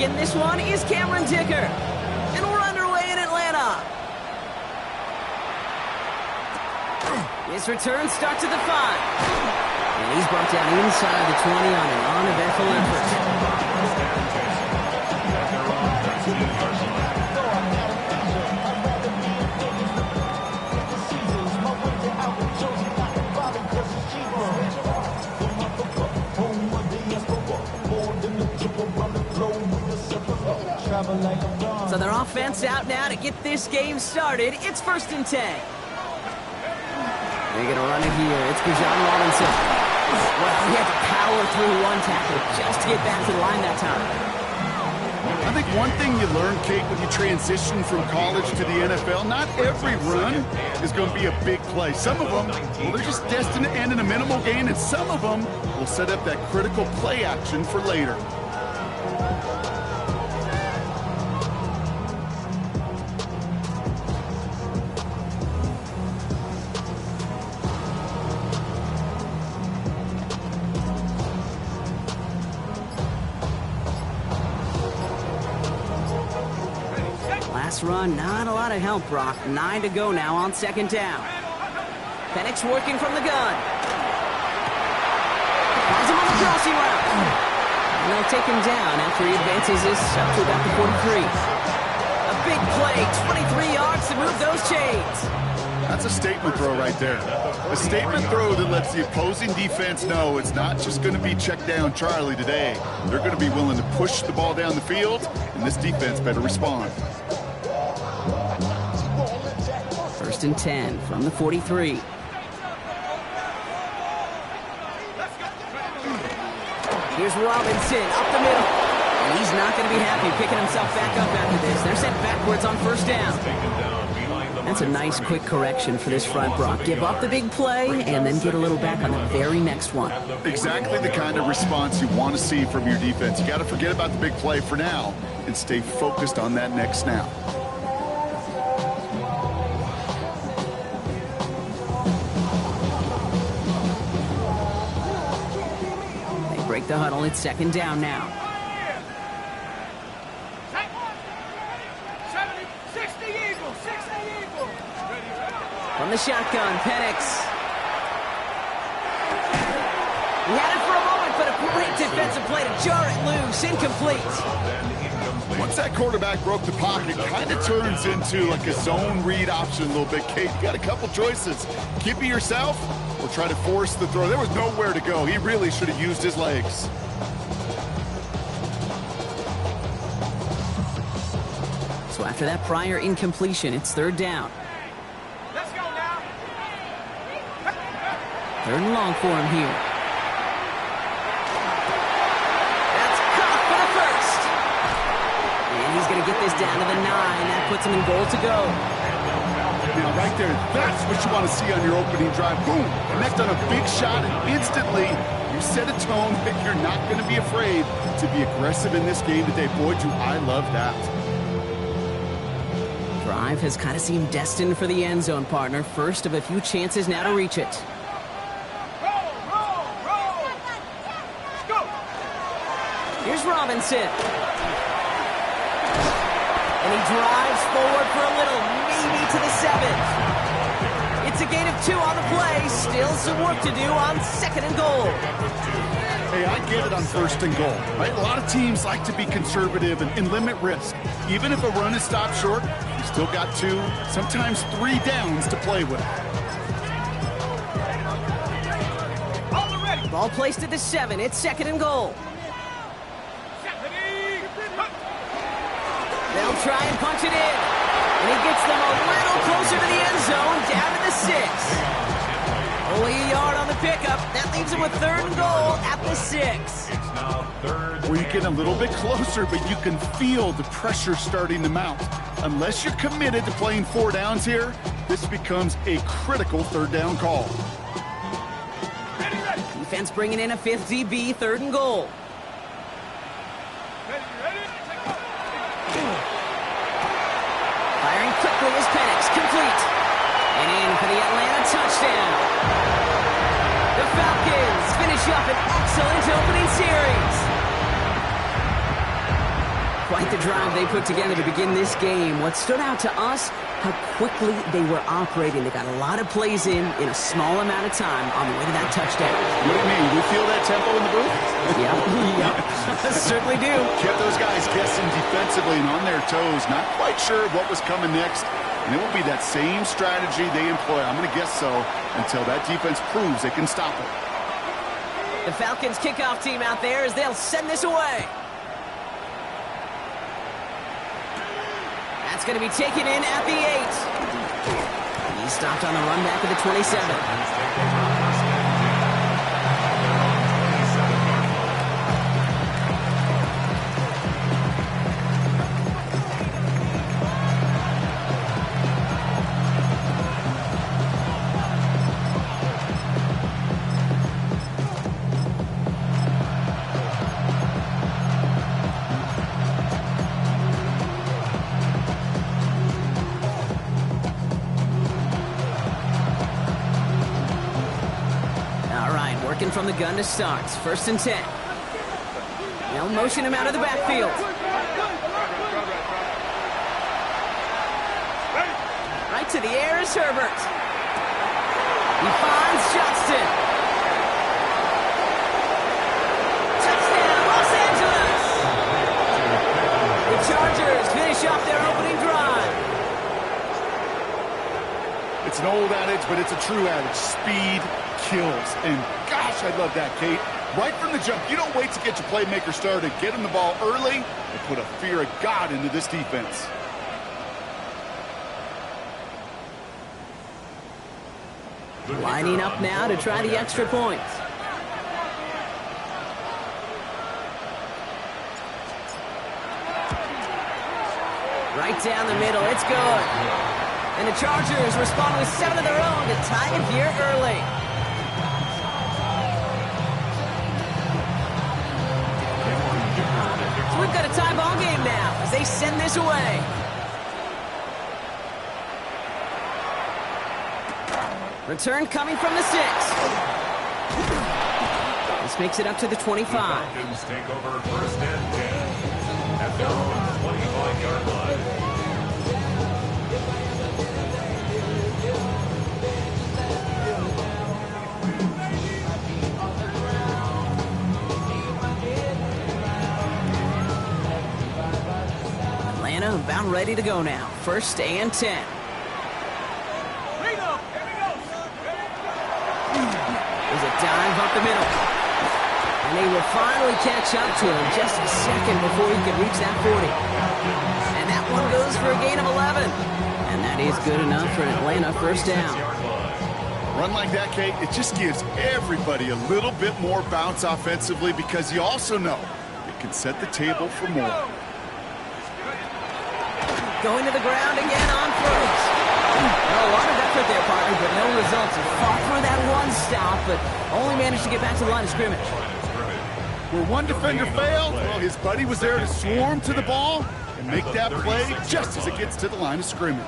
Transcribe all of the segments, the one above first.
begin this one is Cameron Dicker. And we're underway in Atlanta. His return starts at the 5. And he's brought down inside the 20 on an uneventful effort. So their offense out now to get this game started. It's 1st and 10. They're going to run it here. It's Bijan Robinson. Well, he had to power through one tackle just to get back to the line that time. I think one thing you learn, Kate, when you transition from college to the NFL, not every run is going to be a big play. Some of them, well, they're just destined to end in a minimal gain, and some of them will set up that critical play action for later. Run, not a lot of help, Brock. 9 to go now on 2nd down. Penix working from the gun. Finds him on the crossing route. And they'll take him down after he advances this up to about the 43. A big play, 23 yards to move those chains. That's a statement throw right there. A statement throw that lets the opposing defense know it's not just going to be check down Charlie today. They're going to be willing to push the ball down the field, and this defense better respond. 1st and 10 from the 43. Here's Robinson up the middle. And he's not going to be happy picking himself back up after this. They're sent backwards on 1st down. That's a nice quick correction for this front, Brock. Give up the big play and then get a little back on the very next one. Exactly the kind of response you want to see from your defense. You got to forget about the big play for now and stay focused on that next snap. Break the huddle. It's 2nd down now. From the shotgun, Penix. He had it for a moment, but a great defensive play to jar it loose. Incomplete. Once that quarterback broke the pocket, kind of turns into like a zone read option a little bit. Kate, you got a couple choices. Keep it yourself or try to force the throw. There was nowhere to go. He really should have used his legs. So after that prior incompletion, it's 3rd down. Let's go now. 3rd and long for him here. That's caught for the 1st. And he's going to get this down to the 9. That puts him in goal to go. Now, right there, that's what you want to see on your opening drive. Boom! Connect on a big shot, and instantly you set a tone that you're not going to be afraid to be aggressive in this game today. Boy, do I love that. Drive has kind of seemed destined for the end zone, partner. First of a few chances now to reach it. Roll. Let's go. Here's Robinson. And he drives forward for a little, maybe to the 7th. It's a gain of 2 on the play. Still some work to do on 2nd and goal. Hey, I get it on 1st and goal, right? A lot of teams like to be conservative and limit risk. Even if a run is stopped short, you still got 2, sometimes 3 downs to play with. Ball placed at the 7. It's 2nd and goal. They'll try and punch it in. And he gets them a little closer to the end zone, down to the 6. Only a yard on the pickup. That leaves him with 3rd and goal at the 6. Where you get a little bit closer, but you can feel the pressure starting to mount. Unless you're committed to playing 4 downs here, this becomes a critical 3rd down call. Defense bringing in a 5th DB, 3rd and goal. Firing quickly is Penix, complete. And in for the Atlanta touchdown. The Falcons finish up an excellent opening series. Quite the drive they put together to begin this game. What stood out to us, how quickly they were operating. They got a lot of plays in a small amount of time on the way to that touchdown. What do you mean? We feel that tempo in the booth? Yep. Certainly do. Kept those guys guessing defensively and on their toes. Not quite sure what was coming next. And it will be that same strategy they employ, I'm going to guess so, until that defense proves they can stop it. The Falcons kickoff team out there as they'll send this away. That's going to be taken in at the 8. He's stopped on the run back of the 27. From the gun to start. 1st and 10. They'll motion him out of the backfield. Right to the air is Herbert. He finds Johnston. Touchdown, Los Angeles! The Chargers finish off their opening drive. It's an old adage, but it's a true adage. Speed kills. And gosh, I love that, Kate. Right from the jump, you don't wait to get your playmaker started. Get him the ball early and put a fear of God into this defense. Lining up now to try the extra point. Right down the middle, it's good. And the Chargers respond with 7 of their own to tie it here early. So we've got a tie ball game now as they send this away. Return coming from the 6. This makes it up to the 25. The Falcons take over 1st and 10 at their own 25-yard line. Atlanta about ready to go now. 1st and 10. There's a dive up the middle. And they will finally catch up to him just a second before he could reach that 40. And that one goes for a gain of 11. And that is good enough for an Atlanta 1st down. Run like that, Kate, it just gives everybody a little bit more bounce offensively because you also know it can set the table for more. Going to the ground again on 1st. A lot of effort there, partner, but no results. He fought for that one stop, but only managed to get back to the line of scrimmage. Where one defender failed, well, his buddy was there to swarm to the ball and make that play just as it gets to the line of scrimmage.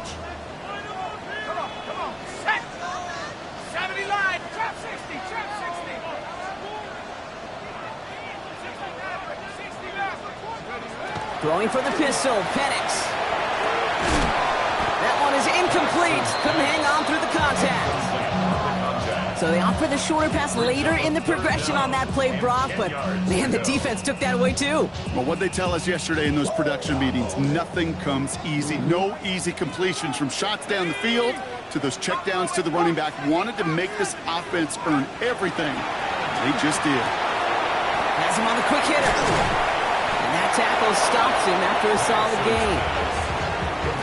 Come on, set! 70 line, trap 60, trap 60. Throwing for the pistol, Penix. That one is incomplete. Couldn't hang on through the contact. So they opt for the shorter pass later in the progression on that play, Brock, but man, the defense took that away too. Well, what they tell us yesterday in those production meetings, nothing comes easy. No easy completions from shots down the field to those checkdowns to the running back. Wanted to make this offense earn everything. They just did. Has him on the quick hitter. And that tackle stops him after a solid gain.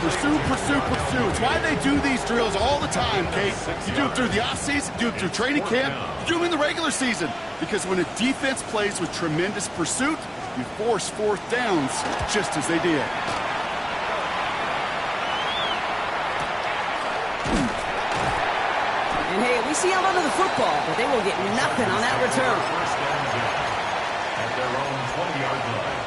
Pursue, pursue, pursue. It's why they do these drills all the time, Kate. You do it through the offseason, do it through training camp, you do them in the regular season. Because when a defense plays with tremendous pursuit, you force 4th downs just as they did. And hey, we see out under the football, but they will get nothing on that return. 1st and 10 at their own 20-yard line.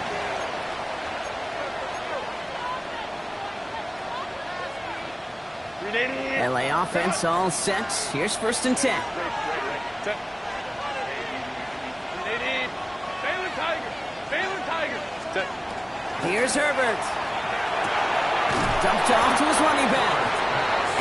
LA offense all set. Here's 1st and 10. Here's Herbert. Dumped off to his running back.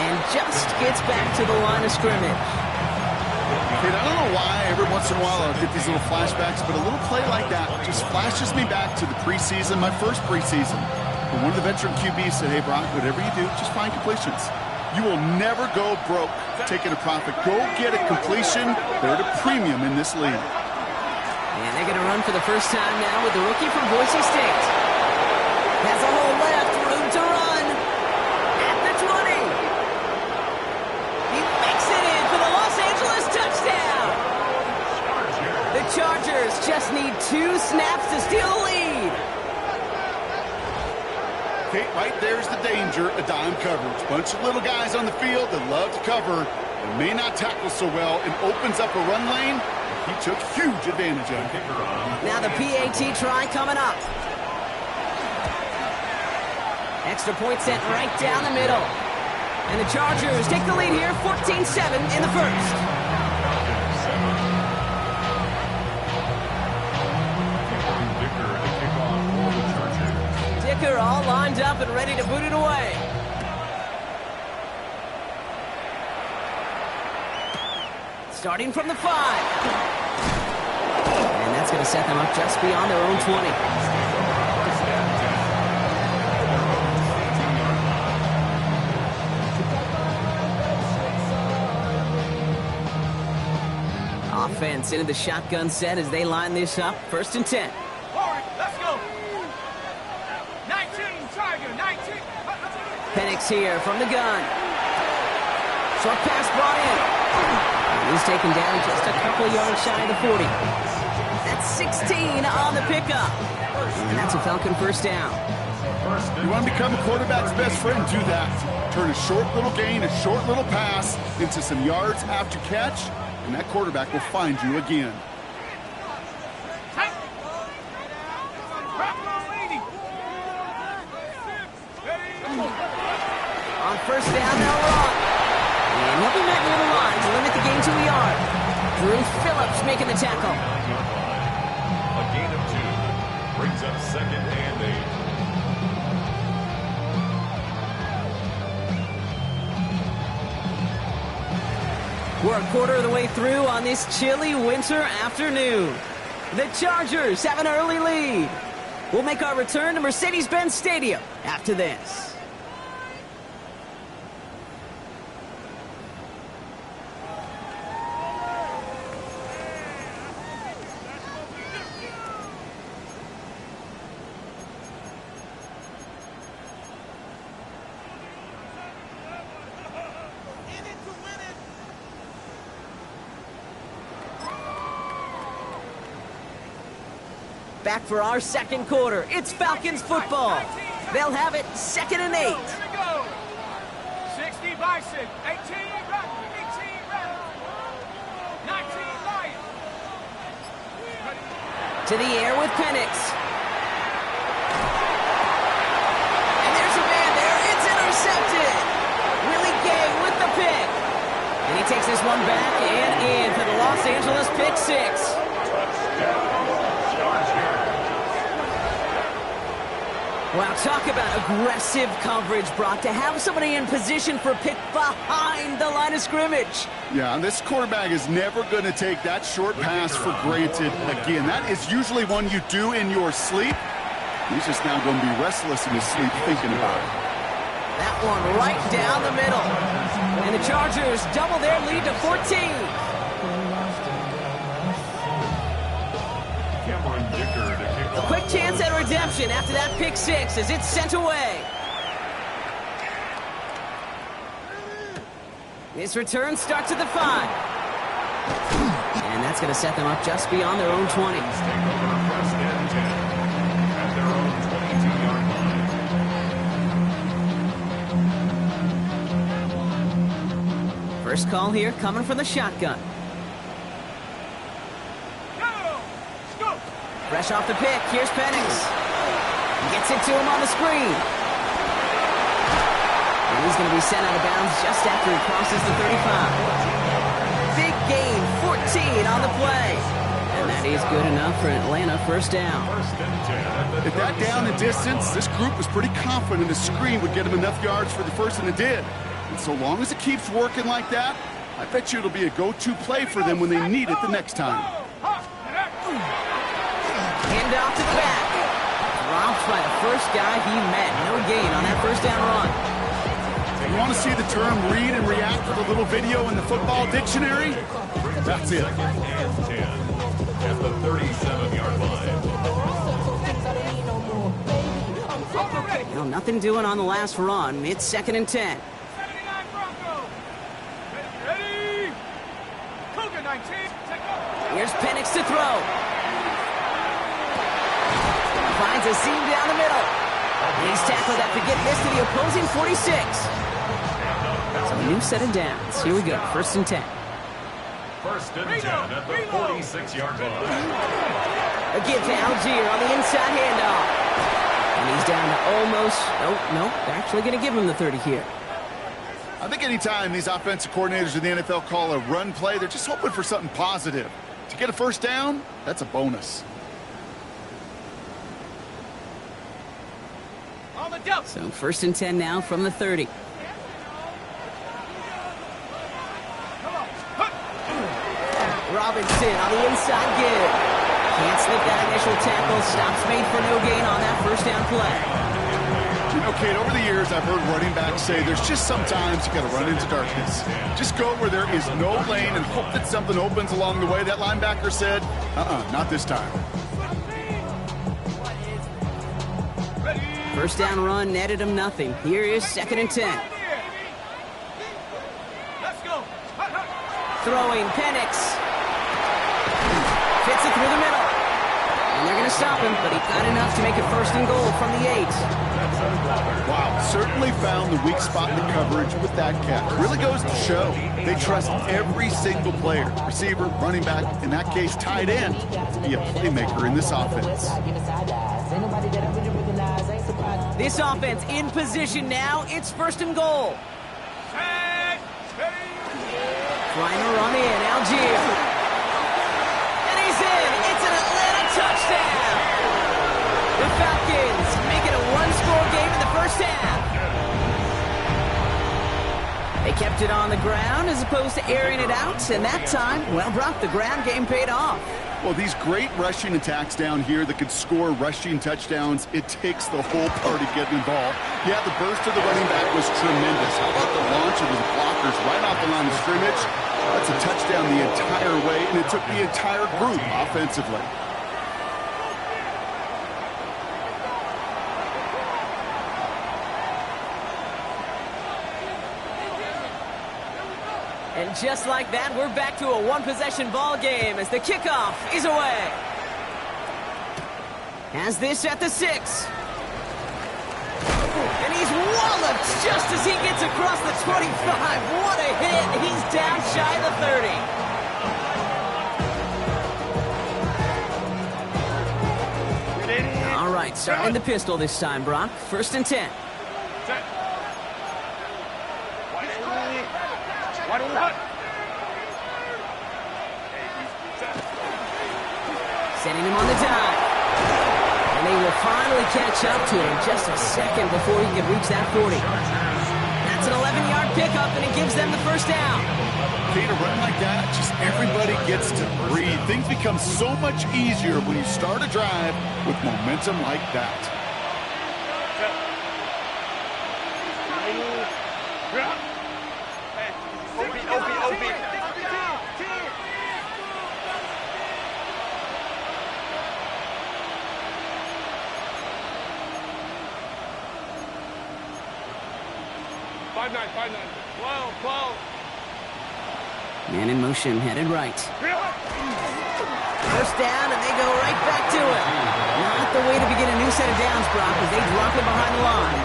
And just gets back to the line of scrimmage. And I don't know why every once in a while I'll get these little flashbacks, but a little play like that just flashes me back to the preseason, my first preseason. And one of the veteran QBs said, hey, Brock, whatever you do, just find completions. You will never go broke taking a profit. Go get a completion. They're at a premium in this league. And they're going to run for the first time now with the rookie from Boise State. Has a hole left, room to run. At the 20. He makes it in for the Los Angeles touchdown. The Chargers just need 2 snaps to steal the lead. Okay, right there's the danger of dime coverage. Bunch of little guys on the field that love to cover and may not tackle so well, and opens up a run lane. He took huge advantage of it. Now the PAT try coming up. Extra point sent right down the middle. And the Chargers take the lead here, 14-7 in the first. Dicker all lined up and ready to boot it away. Starting from the 5. And that's going to set them up just beyond their own 20. Offense into the shotgun set as they line this up. 1st and 10. Forward, let's go. 19, Tiger, 19. Penix here from the gun. Short pass brought in. He's taken down just a couple of yards shy of the 40. That's 16 on the pickup. And that's a Falcon first down. You want to become a quarterback's best friend? Do that. Turn a short little gain, a short little pass into some yards after catch, and that quarterback will find you again. On first down, they'll run. And he'll be met near the line to limit the gain to a yard. Drew Phillips making the tackle. A gain of 2 brings up 2nd and 8. We're a quarter of the way through on this chilly winter afternoon. The Chargers have an early lead. We'll make our return to Mercedes-Benz Stadium after this. Back for our second quarter. It's Falcons football. They'll have it 2nd and 8. 60 Bison, 18 Rebels, 18 Rebels, 19 Lions. To the air with Penix. And there's a man there. It's intercepted. Willie Gay with the pick. And he takes this one back and in for the Los Angeles pick 6. Wow, talk about aggressive coverage, Brock, to have somebody in position for a pick behind the line of scrimmage. Yeah, and this quarterback is never going to take that short pass for granted again. That is usually one you do in your sleep. He's just now going to be restless in his sleep thinking about it. That one right down the middle. And the Chargers double their lead to 14. A quick chance at redemption after that pick 6 as it's sent away. This return starts at the 5. And that's going to set them up just beyond their own 20. First call here coming from the shotgun. Fresh off the pick, here's Penix. Gets it to him on the screen. And he's going to be sent out of bounds just after he crosses the 35. Big gain, 14 on the play. And that That is good enough for Atlanta. First down. At that down and distance, this group was pretty confident a screen would get them enough yards for the first, and it did. And so long as it keeps working like that, I bet you it'll be a go-to play for them when they need it the next time. Hand off to the back. Dropped by the first guy he met. No gain on that first down run. You want to see the term read and react with a little video in the football dictionary? That's it. And 10 at the 37-yard line. Well, nothing doing on the last run. It's 2nd and 10. 79 Broncos. Ready. Cougar 19. Take off. Here's Penix to throw. Finds a seam down the middle. And he's tackled after getting this to the opposing 46. So a new set of downs. Here we go. 1st and 10. 1st and 10 at the 46-yard line. A give to Algier on the inside handoff. And he's down to almost... Oh, no. They're actually going to give him the 30 here. I think anytime these offensive coordinators in the NFL call a run play, they're just hoping for something positive. To get a first down, that's a bonus. On the jump. So 1st and 10 now from the 30. Robinson on the inside give. Can't slip that initial tackle. Stops made for no gain on that first down play. You know, Kate, over the years, I've heard running backs say there's just sometimes you got to run into darkness. Just go where there is no lane and hope that something opens along the way. That linebacker said, not this time. First down run netted him nothing. Here is 2nd and 10. Let's go. Throwing Penix. Fits it through the middle. And they're going to stop him, but he got enough to make it 1st and goal from the 8. Wow, certainly found the weak spot in the coverage with that catch. Really goes to show they trust every single player, receiver, running back, in that case tight end, to be a playmaker in this offense. This offense in position now. It's 1st and goal. Trying to run in, Algier. And he's in. It's an Atlanta touchdown. The Falcons make it a one-score game in the first half. They kept it on the ground as opposed to airing it out, and that time, well, Brock, the ground game paid off. Well, these great rushing attacks down here that could score rushing touchdowns, it takes the whole party getting involved. Yeah, the burst of the running back was tremendous. How about the launch of his blockers right off the line of scrimmage? That's a touchdown the entire way, and it took the entire group offensively. And just like that, we're back to a one-possession ball game as the kickoff is away. Has this at the 6. And he's walloped just as he gets across the 25. What a hit. He's down shy of the 30. All right, starting the pistol this time, Brock. 1st and 10. Sending him on the dive. And they will finally catch up to him just a second before he can reach that 40. That's an 11-yard pickup, and it gives them the first down. Okay, to run like that, just everybody gets to breathe. Things become so much easier when you start a drive with momentum like that. Man in motion, headed right. First down, and they go right back to it. Not the way to begin a new set of downs, Brock, as they drop it behind the line.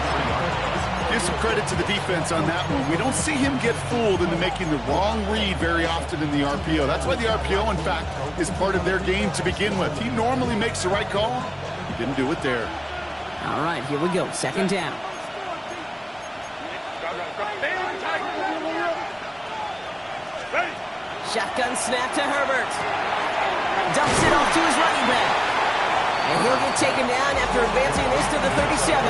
Give some credit to the defense on that one. We don't see him get fooled into making the wrong read very often in the RPO. That's why the RPO, in fact, is part of their game to begin with. He normally makes the right call. He didn't do it there. All right, here we go. 2nd down. Shotgun snap to Herbert. Dumps it off to his running back. And he'll get taken down after advancing this to the 37.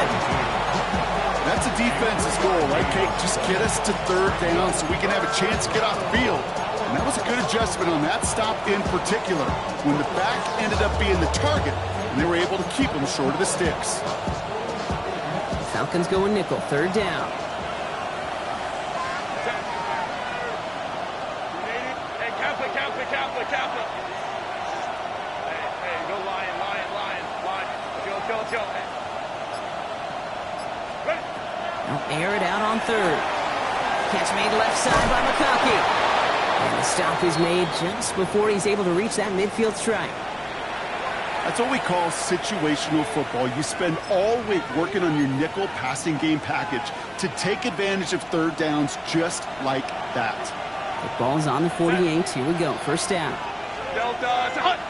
That's a defense's goal, right, Kate? Just get us to third down so we can have a chance to get off the field. And that was a good adjustment on that stop in particular, when the back ended up being the target, and they were able to keep him short of the sticks. Falcons going nickel, third down. Hey, Kappa. Hey, go Lion. Chill. Hey. Ready? They'll air it out on third. Catch made left side by McConkey. And the stop is made just before he's able to reach that midfield strike. That's what we call situational football. You spend all week working on your nickel passing game package to take advantage of third downs just like that. The ball's on the 48. Here we go. First down. Delta to Hunt.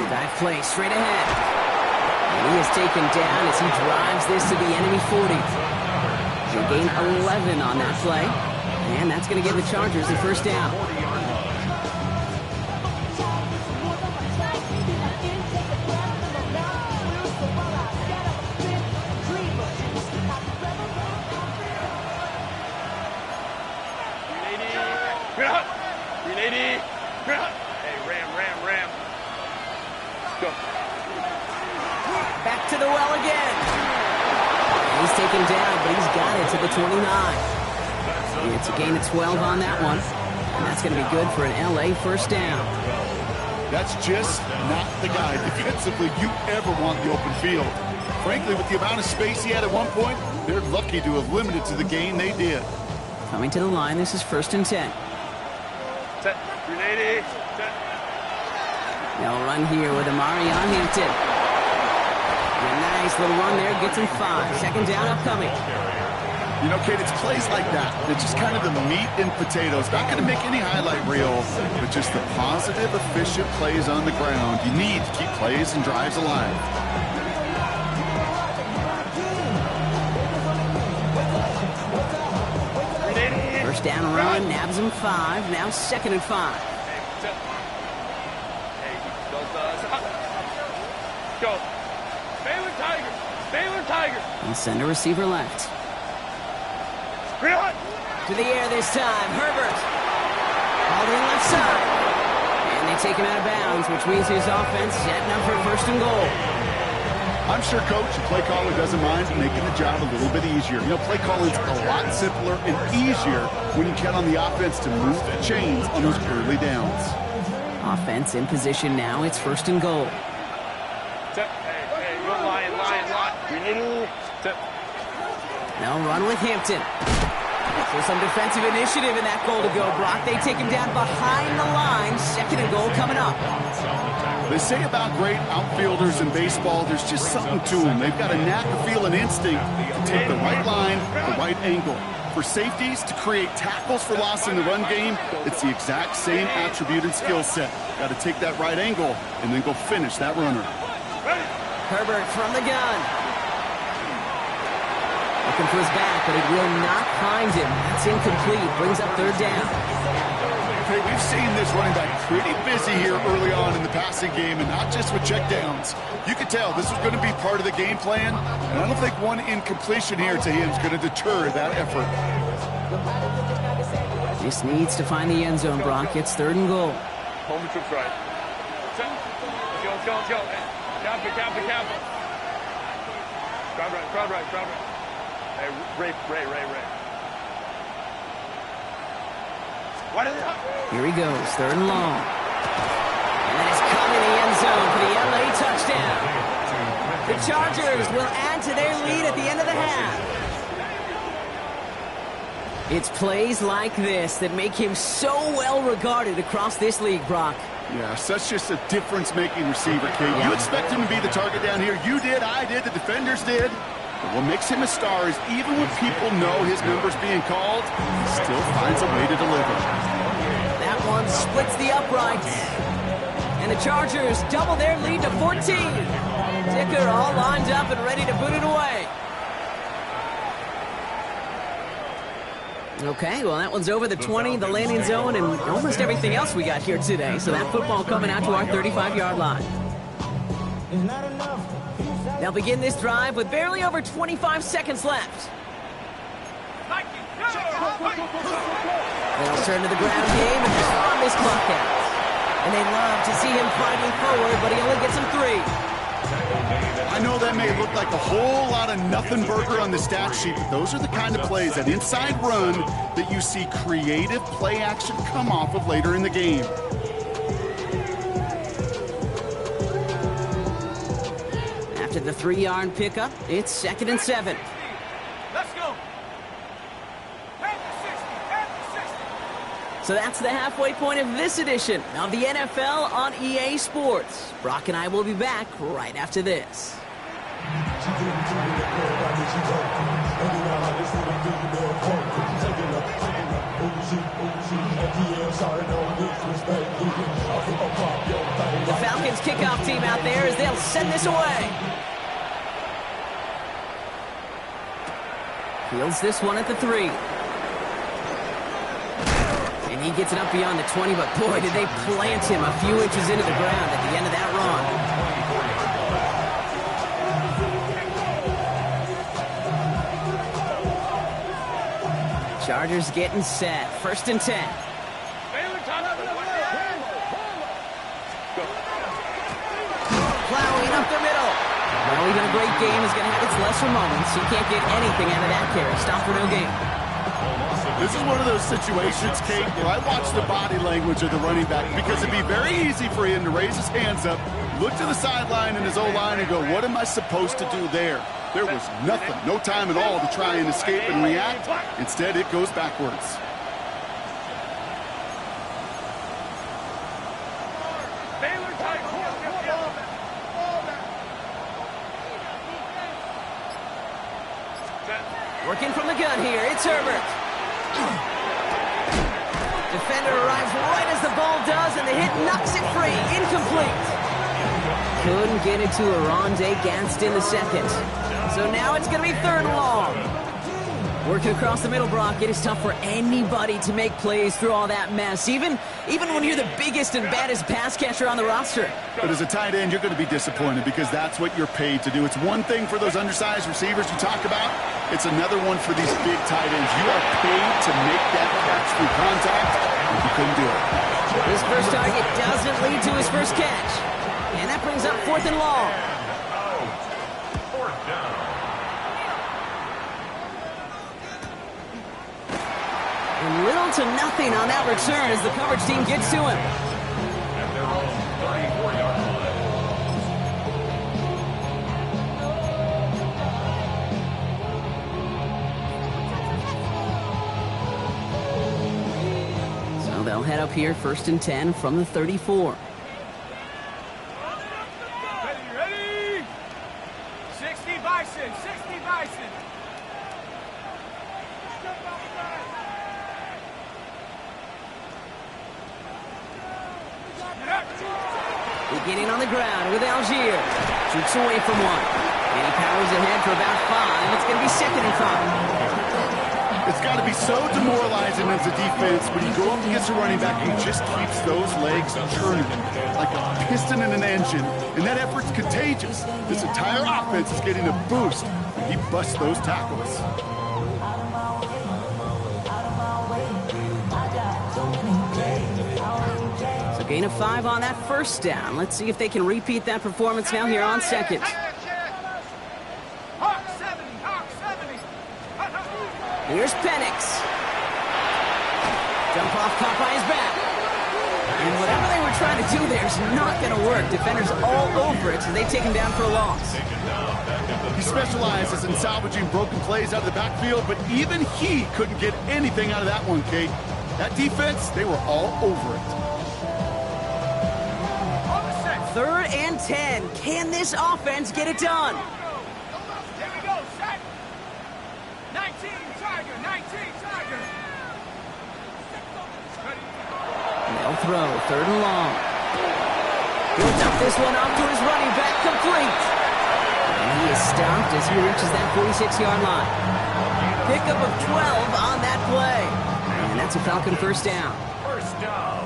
Back play straight ahead. And he is taken down as he drives this to the enemy 40. They gain 11 on that play. And that's going to give the Chargers the first down. Hey, Ram. Let's go. Back to the well again. He's taken down, but he's got it to the 29. And it's a gain of 12 on that one. And that's going to be good for an LA first down. That's just not the guy defensively you ever want the open field. Frankly, with the amount of space he had at one point, they're lucky to have limited to the gain they did. Coming to the line, this is 1st and 10. Set. Grenade. Set. They'll run here with Amari on Hampton. A nice little run there, gets him 5. Second down upcoming. You know, Kate, it's plays like that. They're just kind of the meat and potatoes. Not going to make any highlight reel, but just the positive, efficient plays on the ground. You need to keep plays and drives alive. First down run, nabs him 5. Now 2nd and 5. Go. Baylor Tigers. And send a receiver left. Hunt. To the air this time. Herbert. Holding left side. And they take him out of bounds, which means his offense setting up for 1st and goal. I'm sure coach and play caller doesn't mind making the job a little bit easier. You know, play calling's a lot simpler and easier when you count on the offense to move the chains on those early downs. Offense in position now. It's 1st and goal. Hey, go Lion. They'll run with Hampton. So some defensive initiative in that goal to go, Brock. They take him down behind the line. 2nd and goal coming up. They say about great outfielders in baseball, there's just something to them. They've got a knack of feel and instinct to take the right line, the right angle. For safeties to create tackles for loss in the run game, it's the exact same attribute and skill set. Got to take that right angle and then go finish that runner. Herbert from the gun. Looking for his back, but it will not find him. That's incomplete. Brings up 3rd down. Okay, we've seen this running back pretty busy here early on in the passing game, and not just with checkdowns. You could tell this was going to be part of the game plan, and I don't think one incompletion here to him is going to deter that effort. This needs to find the end zone, Brock. It's 3rd and goal. Home troops right. Let's go. Kappa. Crowd right. Hey, Ray. What is it? Here he goes, 3rd and long. And then it's coming in the end zone for the LA touchdown. The Chargers will add to their lead at the end of the half. It's plays like this that make him so well regarded across this league, Brock. Yeah, such just a difference-making receiver, Kate. Yeah. You expect him to be the target down here. You did, I did, the defenders did. But what makes him a star is even when people know his number's being called, he still finds a way to deliver. That one splits the uprights. And the Chargers double their lead to 14. Dicker all lined up and ready to put it away. Okay, well, that one's over the 20, the landing zone, and almost everything else we got here today. So that football coming out to our 35-yard line. They'll begin this drive with barely over 25 seconds left. They'll turn to the ground game and respond this clock out. And they love to see him fighting forward, but he only gets him 3. I know that may look like a whole lot of nothing burger on the stat sheet, but those are the kind of plays, that inside run, that you see creative play action come off of later in the game. After the 3-yard pickup, it's 2nd and 7. Let's go. So that's the halfway point of this edition of the NFL on EA Sports. Brock and I will be back right after this. The Falcons kickoff team out there as they'll send this away. Fields this one at the 3. And he gets it up beyond the 20, but boy, did they plant him a few inches into the ground at the end of that run. Chargers getting set. 1st and 10. Plowing up the middle. Well, even a great game is going to have its lesser moments. You can't get anything out of that carry. Stop for no gain. This is one of those situations, Kate, where I watch the body language of the running back, because it'd be very easy for him to raise his hands up, look to the sideline and his O-line and go, what am I supposed to do there? There was nothing, no time at all to try and escape and react. Instead, it goes backwards. Working from the gun here, it's Herbert. Defender arrives right as the ball does, and the hit knocks it free. Incomplete. Couldn't get it to Arondé Gadsden in the second. So now it's going to be 3rd and long. Working across the middle, Brock, it is tough for anybody to make plays through all that mess, even when you're the biggest and baddest pass catcher on the roster. But as a tight end, you're going to be disappointed, because that's what you're paid to do. It's one thing for those undersized receivers you talk about. It's another one for these big tight ends. You are paid to make that catch through contact, and you couldn't do it. His first target doesn't lead to his first catch. And that brings up 4th and long. And little to nothing on that return as the coverage team gets to him. At their own 34-yard line. So they'll head up here, 1st and 10 from the 34. Ready? 60 Bison, 60 Bison. Beginning on the ground with Algier. Shoots away from one. And he powers ahead for about 5. It's going to be 2nd and 5. It's got to be so demoralizing as a defense when you go up against a running back who just keeps those legs churning like a piston in an engine. And that effort's contagious. This entire offense is getting a boost when he busts those tackles. Gain of 5 on that 1st down. Let's see if they can repeat that performance now here on 2nd. Here's Penix. Jump off, caught by his back. And whatever they were trying to do there is not going to work. Defenders all over it, so they take him down for a loss. He specializes in salvaging broken plays out of the backfield, but even he couldn't get anything out of that one, Kate. That defense, they were all over it. 3rd and 10. Can this offense get it done? Here we go, set. 19 Tiger, 19 Tiger. They'll throw, 3rd and long. He'll dump this one off to his running back, complete. And he is stopped as he reaches that 46-yard line. Pickup of 12 on that play. And that's a Falcon first down. First down.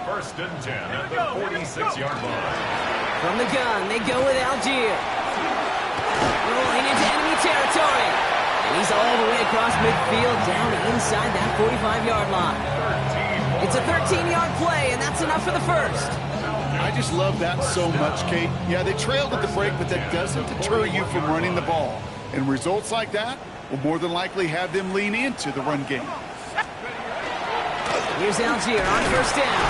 First and 10 at the 46-yard line. From the gun, they go with Algier. Rolling into enemy territory. And he's all the way across midfield, down inside that 45-yard line. It's a 13-yard play, and that's enough for the first. I just love that so much, Kate. Yeah, they trailed at the break, but that doesn't deter you from running the ball. And results like that will more than likely have them lean into the run game. Here's Algier on first down.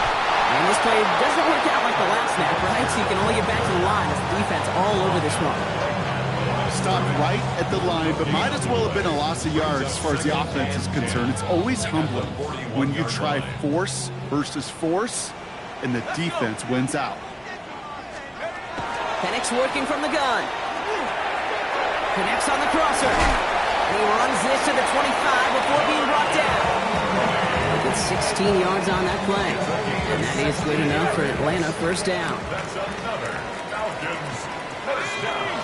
And this play doesn't work out like the last snap, right? So you can only get back to the line as the defense all over this one. Stopped right at the line, but might as well have been a loss of yards as far as the offense is concerned. It's always humbling when you try force versus force, and the defense wins out. Penix working from the gun. Connects on the crosser. And he runs this to the 25 before being brought down. It's 16 yards on that play. And that is good enough for Atlanta first down. That's another Falcons first down.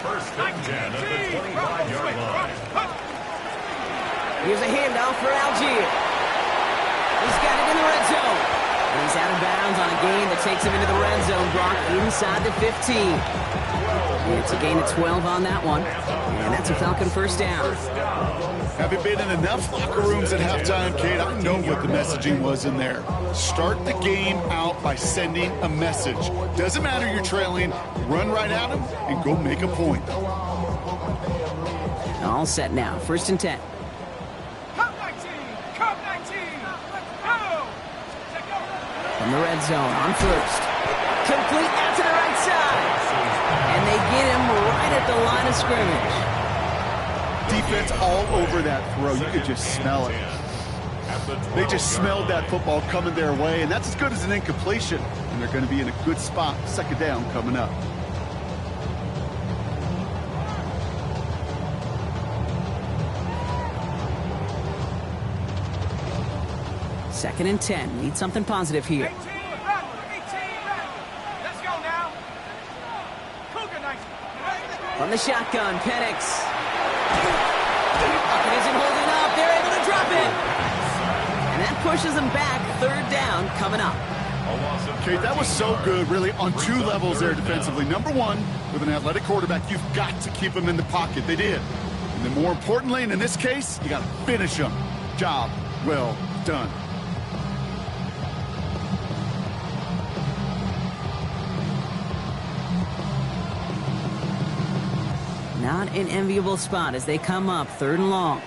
First and 10 at the 25-yard line. Here's a handoff for Algier. He's got it in the red zone. And he's out of bounds on a gain that takes him into the red zone, Brock, inside the 15. It's a gain of 12 on that one. And that's a Falcon first down. Having been in enough locker rooms at halftime, Kate, I know what the messaging was in there. Start the game out by sending a message. Doesn't matter you're trailing, run right at them and go make a point. All set now. First and 10. Come 19! Come 19! Go! From the red zone on first. Complete out to the right side. And they get him right at the line of scrimmage. Defense all over that throw. You could just smell it. They just smelled that football coming their way, and that's as good as an incompletion. And they're going to be in a good spot, second down coming up. Second and 10. Need something positive here. 18, let's go now. Cougar 19. From the shotgun, Penix. Pocket isn't holding up. They're able to drop it. And that pushes them back. Third down coming up. Kate, that was so good, really, on two levels there defensively. Number one, with an athletic quarterback, you've got to keep him in the pocket. They did. And then more importantly, and in this case, you got to finish him. Job well done. Not an enviable spot as they come up third and long.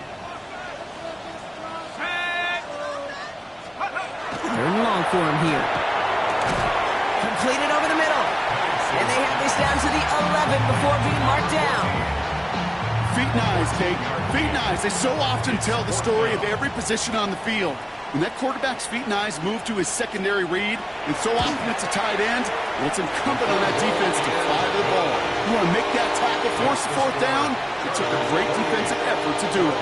Third and long for him here. Completed over the middle. And they have this down to the 11 before being marked down. Feet and eyes, Kate. Feet and eyes. They so often tell the story of every position on the field. When that quarterback's feet and eyes move to his secondary read, and so often it's a tight end, well, it's incumbent on that defense to fly to the ball. You want to make that tackle, force the fourth down? It took a great defensive effort to do it.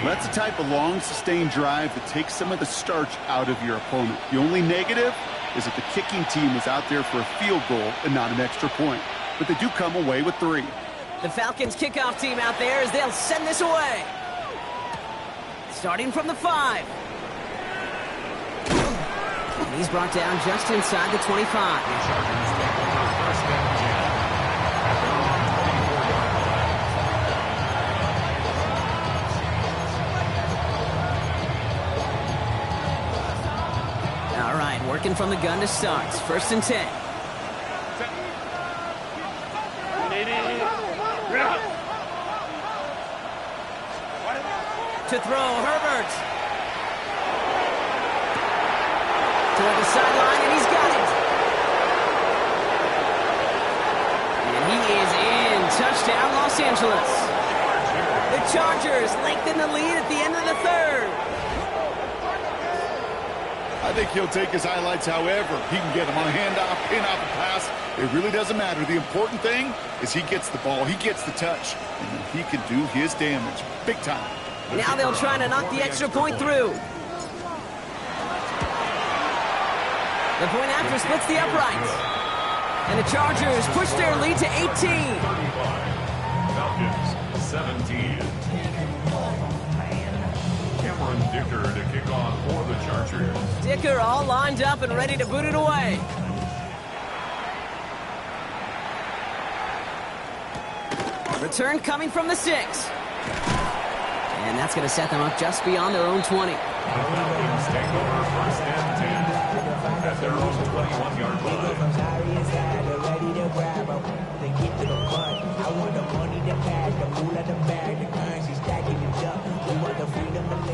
That's the type of long, sustained drive that takes some of the starch out of your opponent. The only negative is that the kicking team is out there for a field goal and not an extra point. But they do come away with 3. The Falcons kickoff team out there as they'll send this away. Starting from the 5. And he's brought down just inside the 25. All right, working from the gun to start. First and 10. To throw, Herbert. Toward the sideline, and he's got it. And he is in. Touchdown, Los Angeles. The Chargers lengthen the lead at the end of the third. I think he'll take his highlights however he can get them on a handoff, pin off a pass. It really doesn't matter. The important thing is he gets the ball, he gets the touch, and he can do his damage big time. Now they'll try to knock the extra point through. The point after splits the uprights. And the Chargers push their lead to 18. Falcons 17. Dicker to kick off for the Chargers. Dicker all lined up and ready to boot it away. Return coming from the 6. And that's going to set them up just beyond their own 20. The Falcons take over first and 10 at their own 21-yard line.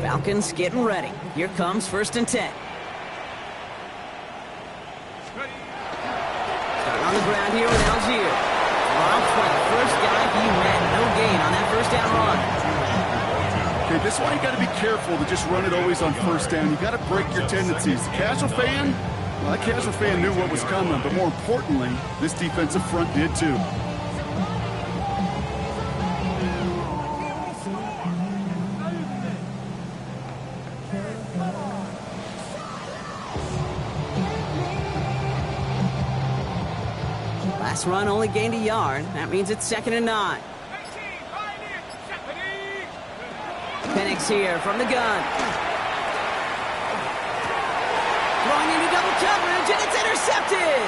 Falcons getting ready. Here comes first and 10. Starting on the ground here with Algier. Around 20. First guy he met. No gain on that first down run. Okay, this one you got to be careful to just run it always on first down. You got to break your tendencies. The casual fan, well, that casual fan knew what was coming, but more importantly, this defensive front did too. Last run only gained a yard. That means it's 2nd and 9. Penix here from the gun. Throwing into double coverage, and it's intercepted.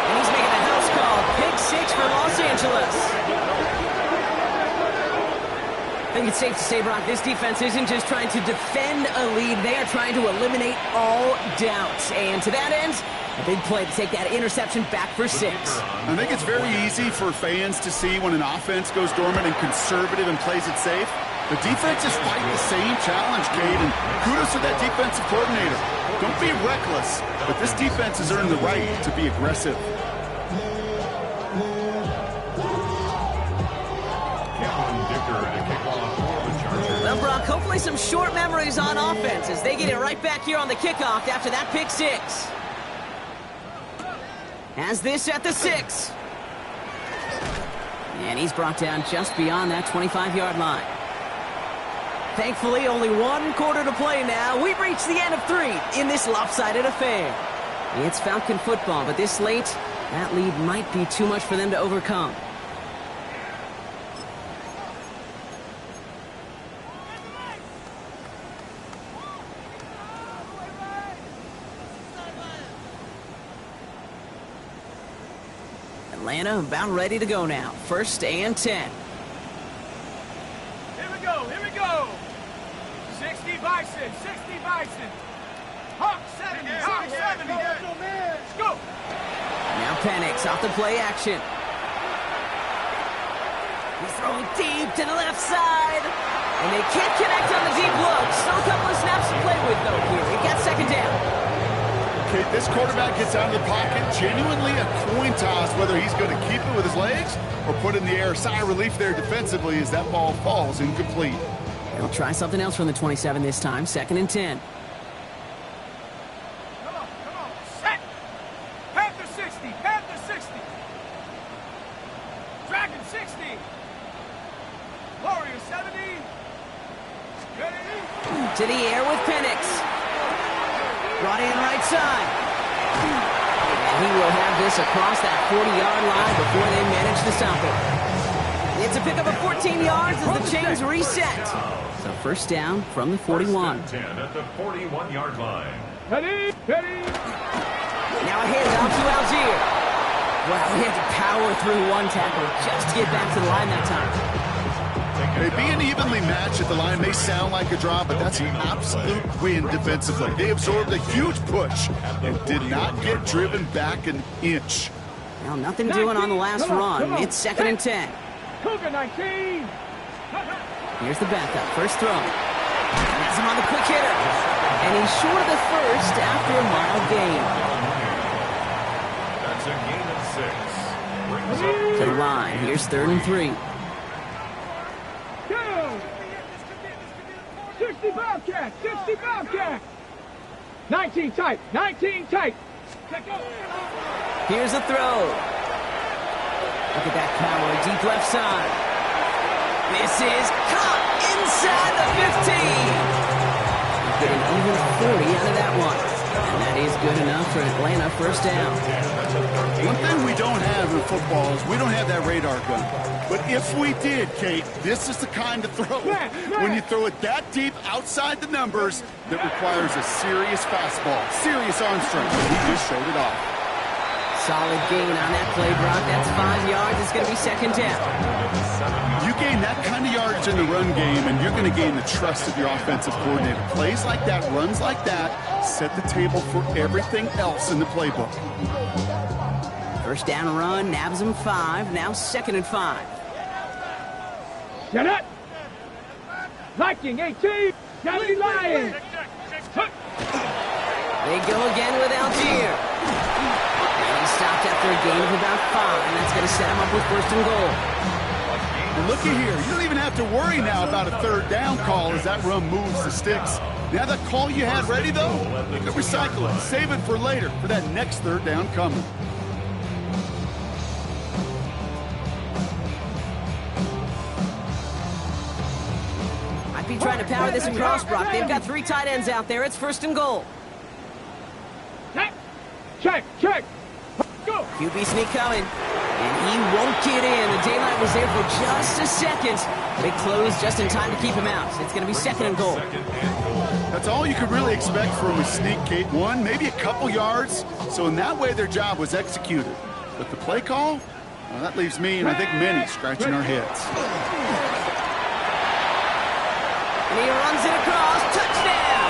And he's making a house call. Pick 6 for Los Angeles. I think it's safe to say, Brock, this defense isn't just trying to defend a lead. They are trying to eliminate all doubts. And to that end, a big play to take that interception back for 6. I think it's very easy for fans to see when an offense goes dormant and conservative and plays it safe. The defense is fighting the same challenge, Cade, and kudos to that defensive coordinator. Don't be reckless, but this defense has earned the right to be aggressive. Well, Brock, hopefully some short memories on offense as they get it right back here on the kickoff after that pick 6. Has this at the 6. And he's brought down just beyond that 25-yard line. Thankfully, only one quarter to play now. We've reached the end of 3 in this lopsided affair. It's Falcon football, but this late, that lead might be too much for them to overcome. Atlanta about ready to go now. 1st and 10. Here we go, here we go. 60 Bison, 60 Bison. Hawk 70, Hawk 70. Let's go. Now Penix off the play action. He's throwing deep to the left side. And they can't connect on the deep look. Still a couple of snaps to play with, though, here. We've got 2nd down. Okay, this quarterback gets out of the pocket, genuinely a coin toss whether he's going to keep it with his legs or put it in the air. Sigh of relief there defensively as that ball falls incomplete. They'll try something else from the 27 this time. 2nd and 10. Come on, set. Panther 60, Panther 60. Dragon 60. Warrior 70. Ready? To the air with Penix. Brought in right side. And he will have this across that 40-yard line before they manage to stop it. It's a pickup of 14 yards as the chains reset. So 1st down from the 41. 10 at the 41-yard line. Ready, ready. Now a handoff to Algier. Wow, he had to power through one tackle just to get back to the line that time. Hey, being evenly matched at the line may sound like a draw, but that's an absolute win defensively. They absorbed a huge push and did not get driven back an inch. Well, nothing doing on the last run. It's 2nd and 10. Cougar 19. Here's the backup. First throw. Has him on the quick hitter. And he's short of the first after a mild gain. That's a gain of 6. Brings up To the line. Here's 3rd and 3. 60 Bobcat, 60 Bobcat. 19 tight, 19 tight. Here's a throw. Look at that power, deep left side. This is caught inside the 15. Get an even 40 out of that one. And that is good enough for Atlanta, first down. One thing we don't have in football is we don't have that radar gun. But if we did, Kate, this is the kind of throw when you throw it that deep outside the numbers that requires a serious fastball, serious arm strength. He just showed it off. Solid gain on that play, Brock. That's 5 yards. It's going to be second down. You gain that kind of yardage in the run game, and you're going to gain the trust of your offensive coordinator. Plays like that, runs like that, set the table for everything else in the playbook. First down run, nabs him 5. Now second and 5. Get it! Viking 18! County Lions! They go again with Algier. And he stopped after a gain of about 5, and that's going to set him up with first and goal. And looky here, you don't even have to worry now about a third down call as that run moves the sticks. Now that call you had ready, though, you can recycle it, save it for later, for that next third down coming. Might be trying to power this across, Brock. They've got 3 tight ends out there. It's first and goal. Check! Go! QB sneak coming. And he won't get in. The daylight was there for just a second. They closed just in time to keep him out. It's going to be second and goal. That's all you could really expect from a sneak, Kate. 1, maybe a couple yards. So in that way, their job was executed. But the play call, well, that leaves me and I think many scratching our heads. And he runs it across. Touchdown!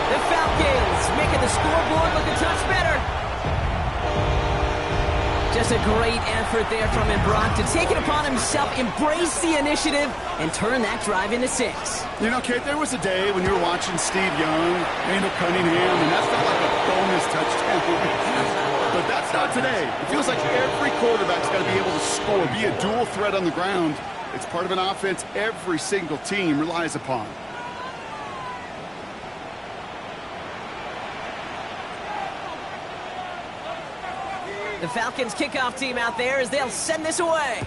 The Falcons making the scoreboard look a touch better. Just a great effort there from him, Brock, to take it upon himself, embrace the initiative, and turn that drive into 6. You know, Kate, there was a day when you were watching Steve Young, Randall Cunningham, and that felt like a bonus touchdown. But that's not today. It feels like every quarterback's got to be able to score, be a dual threat on the ground. It's part of an offense every single team relies upon. The Falcons kickoff team out there as they'll send this away.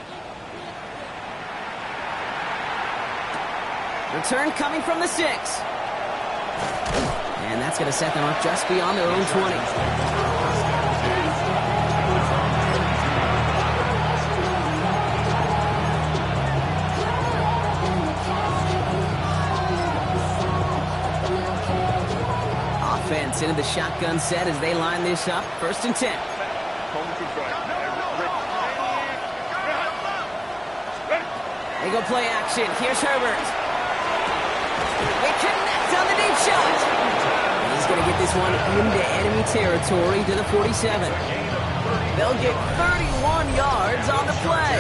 Return coming from the 6. And that's going to set them up just beyond their own 20. Offense into the shotgun set as they line this up. First and 10. They go play action. Here's Herbert. They connect on the deep shot. And he's going to get this one into enemy territory to the 47. They'll get 31 yards on the play.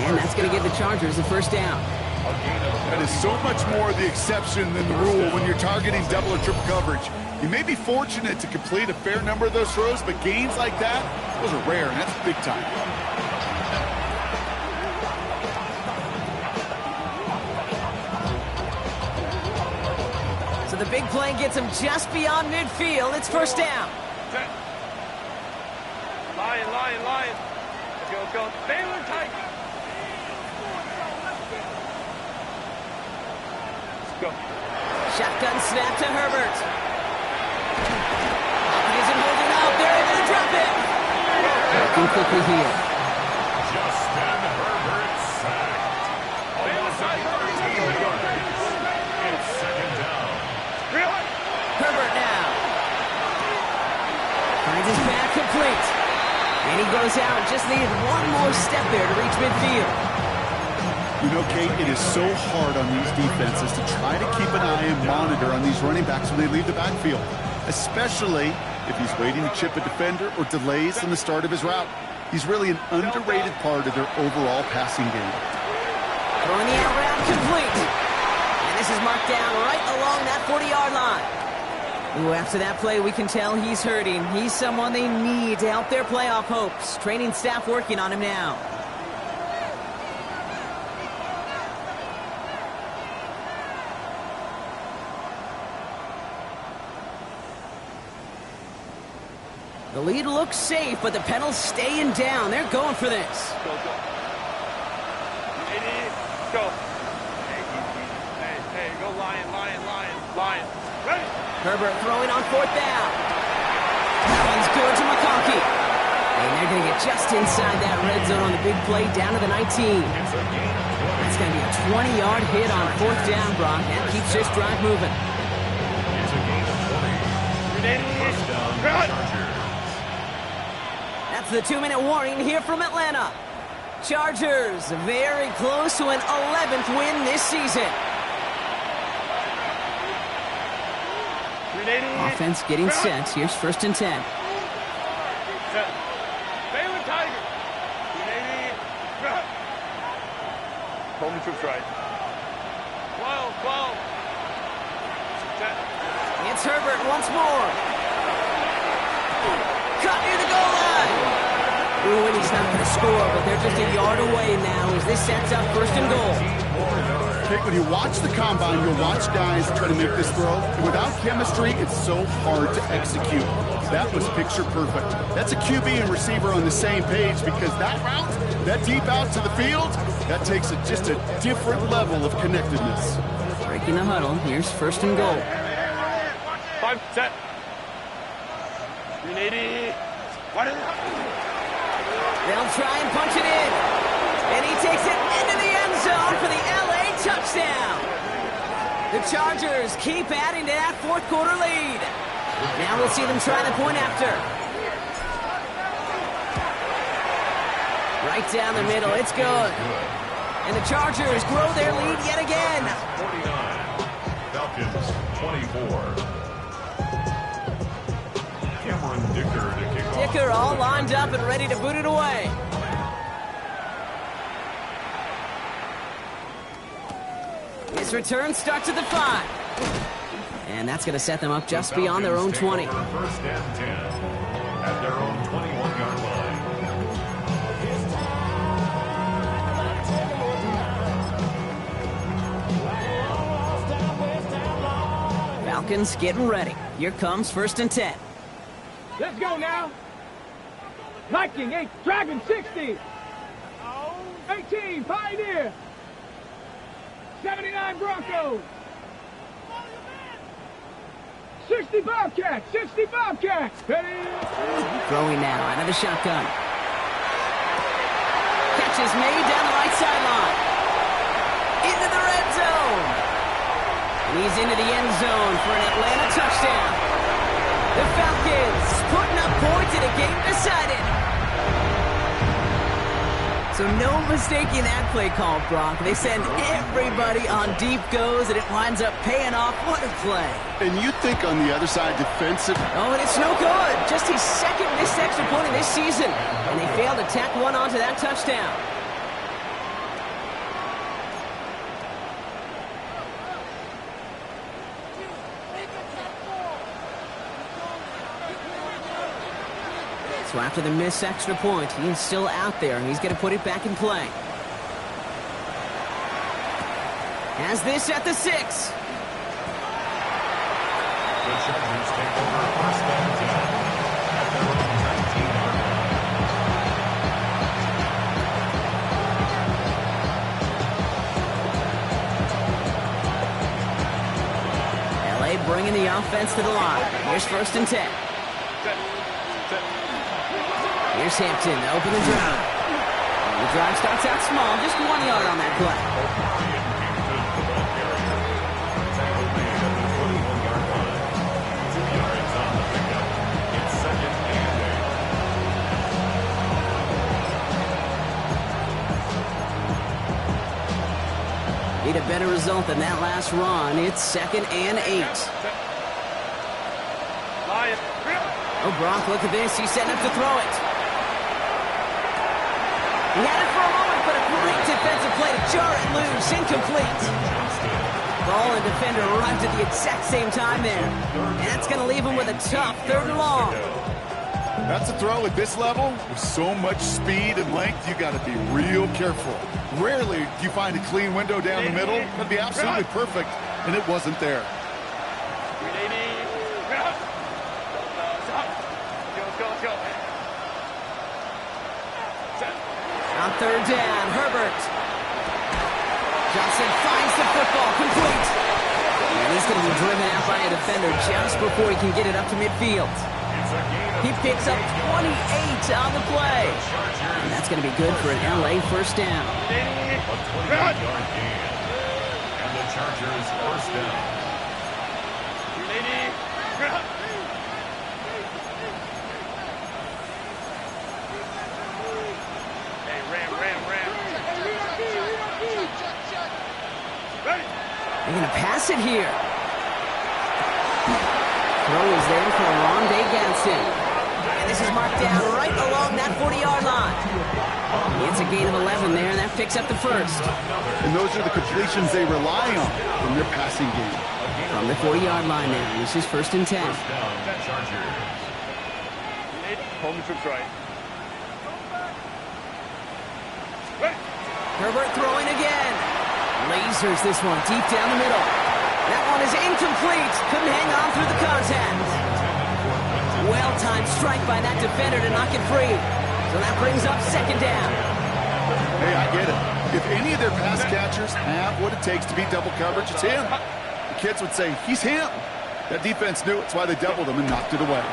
And that's going to give the Chargers the first down. That is so much more the exception than the rule when you're targeting double or triple coverage. You may be fortunate to complete a fair number of those throws, but gains like that, those are rare, and that's big time. So the big play gets him just beyond midfield. It's first down. Lion. Go. Baylor tight. Let's go. Shotgun snap to Herbert. He isn't holding up. They're able to drop it. Working quickly here. Justin Herbert sacked. Almost at 13 yards. It's second down. Herbert now. Finds his path complete. And he goes out. Just needed one more step there to reach midfield. You know, Kate, it is so hard on these defenses to try to keep an eye and monitor on these running backs when they leave the backfield, especially if he's waiting to chip a defender or delays in the start of his route. He's really an underrated part of their overall passing game. Throwing the out route complete. And this is marked down right along that 40-yard line. Ooh, after that play, we can tell he's hurting. He's someone they need to help their playoff hopes. Training staff working on him now. The lead looks safe, but the Penals staying down. They're going for this. Go. Go. Hey, go Lion. Ready? Herbert throwing on 4th down. That one's good to McConkey. And they're going to get just inside that red zone on the big play down to the 19. That's going to be a 20-yard hit on 4th down, Brock. That keeps this drive moving. It's a gain of 20. First down, Chargers. That's the 2-minute warning here from Atlanta. Chargers very close to an 11th win this season. Offense getting set. Here's 1st and 10. Baylor Tiger. Home troops right. 12. It's Herbert once more. Cut near the goal line. Ooh, and he's not going to score, but they're just a yard away now as this sets up 1st and goal. Nick, when you watch the combine, you'll watch guys try to make this throw. Without chemistry, it's so hard to execute. That was picture perfect. That's a QB and receiver on the same page because that route, that deep out to the field, that takes just a different level of connectedness. Breaking the huddle. Here's 1st and goal. 5 set. 380. They'll try and punch it in. And he takes it into the end zone for the LA touchdown. The Chargers keep adding to that 4th quarter lead. Now we'll see them try the point after. Right down the middle. It's good. And the Chargers grow their lead yet again. 49. Falcons 24. Cameron Dicker to kick off. Dicker all lined up and ready to boot it away. His return starts at the 5. And that's going to set them up just beyond their own 20. 1st and 10 at their own 21-yard line. Falcons getting ready. Here comes 1st and 10. Let's go now. Viking 8, Dragon 60. 18, Pioneer. 79 Broncos. 60 Bobcats. 60 Bobcats. Hey. Throwing now out of the shotgun. Catch is made down the right sideline. Into the red zone. And he's into the end zone for an Atlanta touchdown. The Falcons putting up points in a game decided. So no mistaking that play call, Brock. They send everybody on deep goes, and it winds up paying off. What a play. And you think on the other side, defensive. Oh, and it's no good. Just his 2nd missed extra point of this season. And they failed to tack one onto that touchdown. So after the missed extra point, he's still out there, and he's going to put it back in play. Has this at the 6. The Chargers take over 1st and 10 at their own 19-yard line. LA bringing the offense to the line. Here's 1st and 10. Here's Hampton to open the drive. And the drive starts out small, just 1 yard on that play. Need a better result than that last run. It's 2nd and 8. Oh, Brock, look at this. He's setting up to throw it. He had it for a moment, but a great defensive play to jar it loose. Incomplete. Ball and defender arrived at the exact same time there. And that's going to leave him with a tough 3rd and long. That's a throw at this level. With so much speed and length, you got to be real careful. Rarely do you find a clean window down the middle. That'd be absolutely perfect, and it wasn't there. On 3rd down, Herbert. Johnson finds the football, complete. And he's going to be driven out by a defender just before he can get it up to midfield. He picks up 28 on the play. And that's going to be good for an LA first down. A 28-yard gain. And the Chargers first down. Hey, ram. They're going to pass it here. Throw is there for Rondé Gadsden. And this is marked down right along that 40-yard line. It's a gain of 11 there, and that picks up the first. And those are the completions they rely on from their passing game. From the 40-yard line now, this is first and 10. First down, Chargers. Home trips right. Herbert throwing again. Lasers this one deep down the middle. That one is incomplete. Couldn't hang on through the contact. Well-timed strike by that defender to knock it free. So that brings up second down. Hey, I get it. If any of their pass catchers have what it takes to beat double coverage, it's him. The kids would say, he's him. That defense knew it's why they doubled him and knocked it away.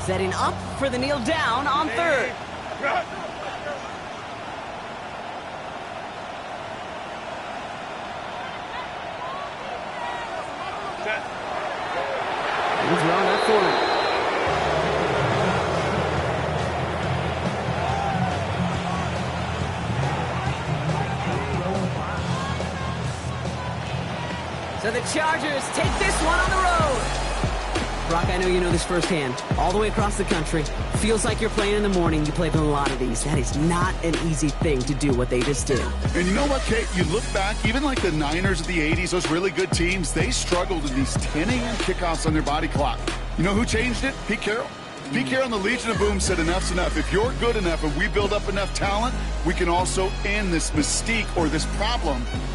Setting up for the kneel down on third. He's round up for it. So the Chargers take this one on the road. Brock, I know you know this firsthand. All the way across the country. Feels like you're playing in the morning. You played a lot of these. That is not an easy thing to do what they just did. And you know what, Kate? You look back, even like the Niners of the 80s, those really good teams, they struggled in these 10 a.m. kickoffs on their body clock. You know who changed it? Pete Carroll. Pete Carroll and the Legion of Boom said enough's enough. If you're good enough and we build up enough talent, we can also end this mystique or this problem of